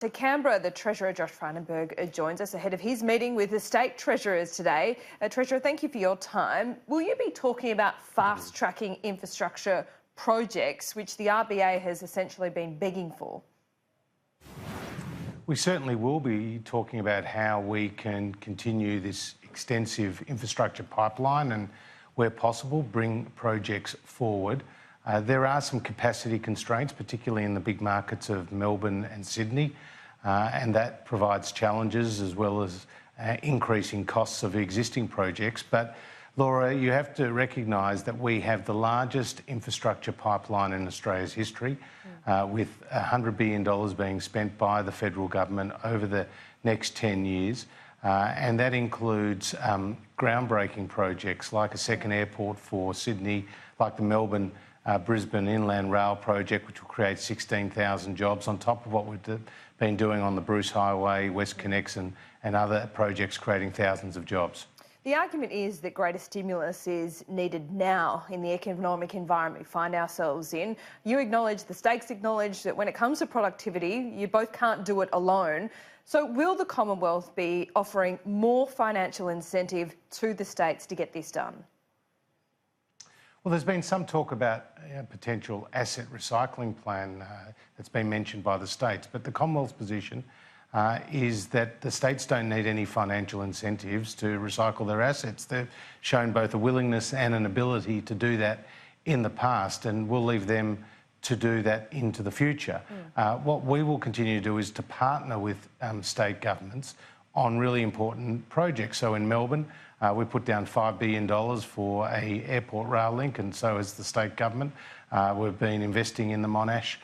To Canberra, the Treasurer Josh Frydenberg joins us ahead of his meeting with the state treasurers today. Treasurer, thank you for your time. Will you be talking about fast-tracking infrastructure projects, which the RBA has essentially been begging for? We certainly will be talking about how we can continue this extensive infrastructure pipeline and, where possible, bring projects forward. There are some capacity constraints, particularly in the big markets of Melbourne and Sydney, and that provides challenges as well as increasing costs of existing projects. But Laura, you have to recognise that we have the largest infrastructure pipeline in Australia's history, with $100 billion being spent by the federal government over the next 10 years. And that includes groundbreaking projects like a second airport for Sydney, like the Melbourne Brisbane Inland Rail project, which will create 16,000 jobs on top of what we've been doing on the Bruce Highway, WestConnex and other projects creating thousands of jobs. The argument is that greater stimulus is needed now in the economic environment we find ourselves in. You acknowledge, the states acknowledge, that when it comes to productivity, you both can't do it alone. So will the Commonwealth be offering more financial incentive to the states to get this done? Well, there's been some talk about a potential asset recycling plan that's been mentioned by the states, but the Commonwealth's position is that the states don't need any financial incentives to recycle their assets. They've shown both a willingness and an ability to do that in the past, and we'll leave them to do that into the future. What we will continue to do is to partner with state governments on really important projects. So in Melbourne, we put down $5 billion for an airport rail link, and so has the state government. We've been investing in the Monash.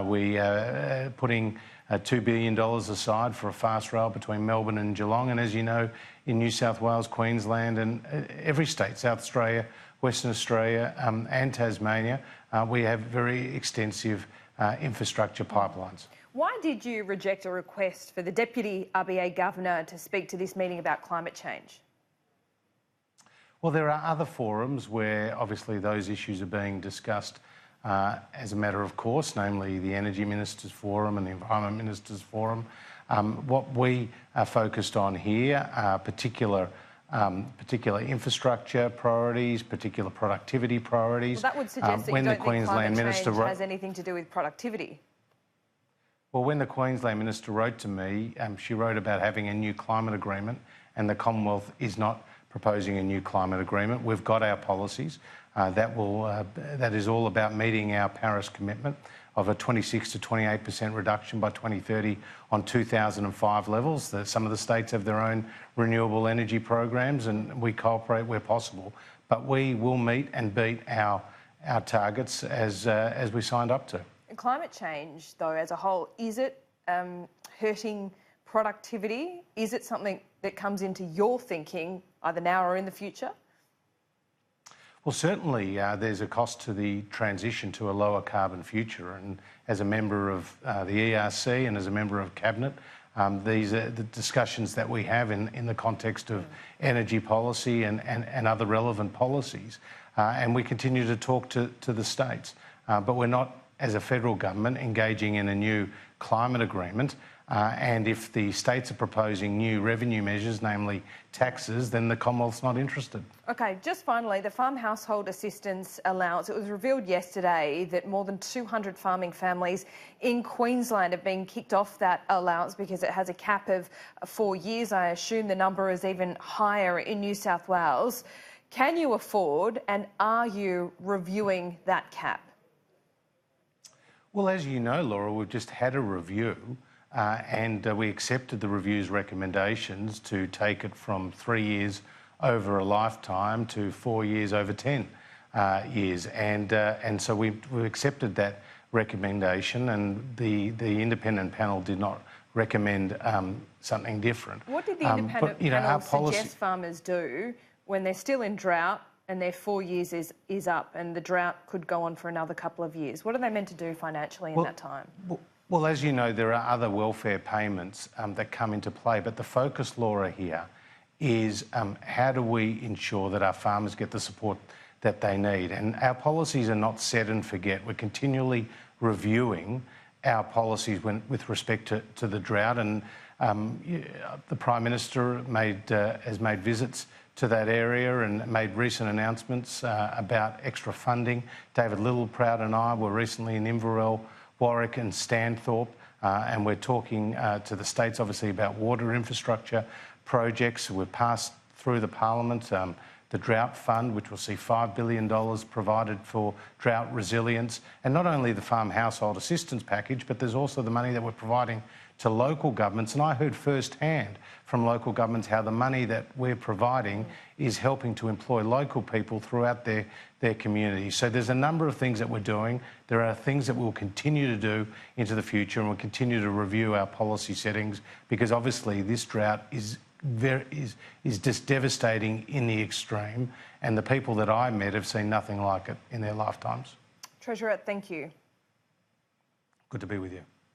We are putting $2 billion aside for a fast rail between Melbourne and Geelong. And as you know, in New South Wales, Queensland and every state, South Australia, Western Australia and Tasmania, we have very extensive infrastructure pipelines. Why did you reject a request for the Deputy RBA Governor to speak to this meeting about climate change? Well, there are other forums where obviously those issues are being discussed as a matter of course, namely the Energy Ministers Forum and the Environment Ministers Forum. What we are focused on here are particular infrastructure priorities, particular productivity priorities. Well, that would suggest that you don't think climate change has anything to do with productivity. Well, when the Queensland Minister wrote to me, she wrote about having a new climate agreement, and the Commonwealth is not proposing a new climate agreement. We've got our policies. That is all about meeting our Paris commitment of a 26 to 28% reduction by 2030 on 2005 levels. Some of the states have their own renewable energy programs, and we cooperate where possible. But we will meet and beat our targets as we signed up to. Climate change, though, as a whole, is it hurting productivity? Is it something that comes into your thinking either now or in the future? Well, certainly there's a cost to the transition to a lower carbon future, and as a member of the ERC and as a member of Cabinet, these are the discussions that we have in the context of energy policy and other relevant policies, and we continue to talk to the states, but we're not, as a federal government, engaging in a new climate agreement. And if the states are proposing new revenue measures, namely taxes, then the Commonwealth's not interested. OK, just finally, the Farm Household Assistance Allowance. It was revealed yesterday that more than 200 farming families in Queensland have been kicked off that allowance because it has a cap of 4 years. I assume the number is even higher in New South Wales. Can you afford, and are you reviewing that cap? Well, as you know, Laura, we've just had a review. And we accepted the review's recommendations to take it from 3 years over a lifetime to 4 years over 10 years. And so we accepted that recommendation, and the independent panel did not recommend something different. What did the independent panel suggest farmers do when they're still in drought and their 4 years is up and the drought could go on for another couple of years? What are they meant to do financially in that time? Well, as you know, there are other welfare payments that come into play, but the focus, Laura, here is how do we ensure that our farmers get the support that they need? And our policies are not set and forget. We're continually reviewing our policies with respect to the drought. And the Prime Minister has made visits to that area and made recent announcements about extra funding. David Littleproud and I were recently in Inverell, Warwick and Stanthorpe, and we're talking to the states obviously about water infrastructure projects. We've passed through the Parliament the Drought Fund, which will see $5 billion provided for drought resilience, and not only the Farm Household Assistance Package, but there's also the money that we're providing to local governments. And I heard firsthand from local governments how the money that we're providing is helping to employ local people throughout their communities. So there's a number of things that we're doing. There are things that we'll continue to do into the future, and we'll continue to review our policy settings, because obviously this drought is just devastating in the extreme, and the people that I met have seen nothing like it in their lifetimes. Treasurer, thank you. Good to be with you.